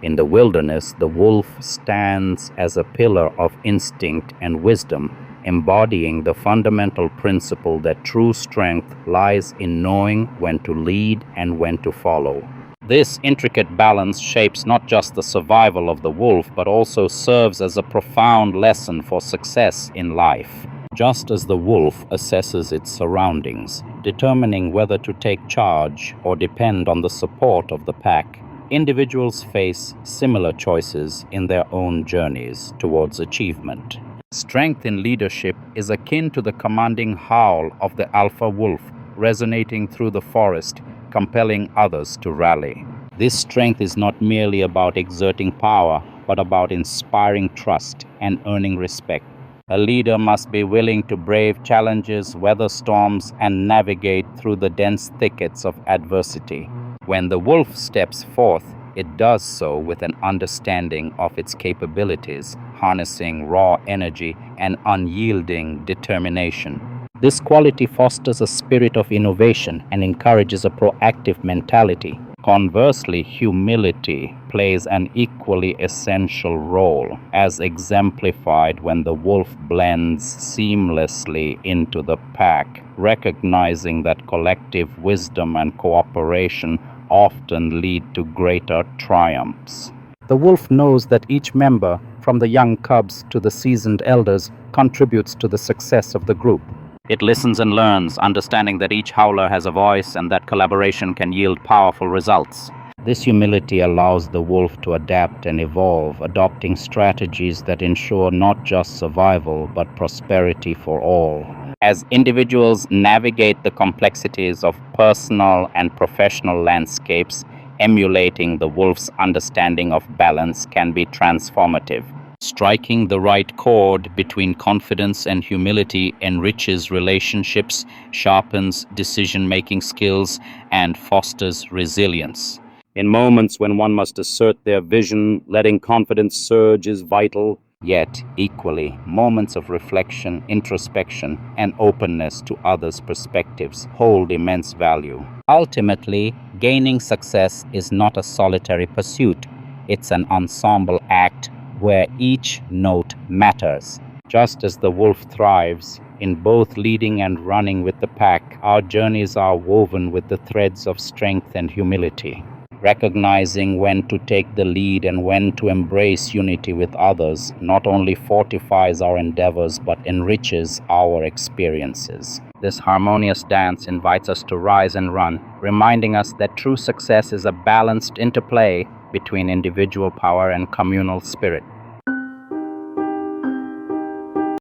In the wilderness, the wolf stands as a pillar of instinct and wisdom, embodying the fundamental principle that true strength lies in knowing when to lead and when to follow. This intricate balance shapes not just the survival of the wolf, but also serves as a profound lesson for success in life. Just as the wolf assesses its surroundings, determining whether to take charge or depend on the support of the pack, individuals face similar choices in their own journeys towards achievement. Strength in leadership is akin to the commanding howl of the alpha wolf, resonating through the forest, compelling others to rally. This strength is not merely about exerting power, but about inspiring trust and earning respect. A leader must be willing to brave challenges, weather storms, and navigate through the dense thickets of adversity. When the wolf steps forth, it does so with an understanding of its capabilities, harnessing raw energy and unyielding determination. This quality fosters a spirit of innovation and encourages a proactive mentality. Conversely, humility plays an equally essential role, as exemplified when the wolf blends seamlessly into the pack, recognizing that collective wisdom and cooperation often lead to greater triumphs. The wolf knows that each member, from the young cubs to the seasoned elders, contributes to the success of the group. It listens and learns, understanding that each howler has a voice and that collaboration can yield powerful results. This humility allows the wolf to adapt and evolve, adopting strategies that ensure not just survival but prosperity for all. As individuals navigate the complexities of personal and professional landscapes, emulating the wolf's understanding of balance can be transformative. Striking the right chord between confidence and humility enriches relationships, sharpens decision-making skills, and fosters resilience. In moments when one must assert their vision, letting confidence surge is vital. Yet, equally, moments of reflection, introspection, and openness to others' perspectives hold immense value. Ultimately, gaining success is not a solitary pursuit. It's an ensemble act where each note matters. Just as the wolf thrives in both leading and running with the pack, our journeys are woven with the threads of strength and humility. Recognizing when to take the lead and when to embrace unity with others not only fortifies our endeavors but enriches our experiences. This harmonious dance invites us to rise and run, reminding us that true success is a balanced interplay between individual power and communal spirit.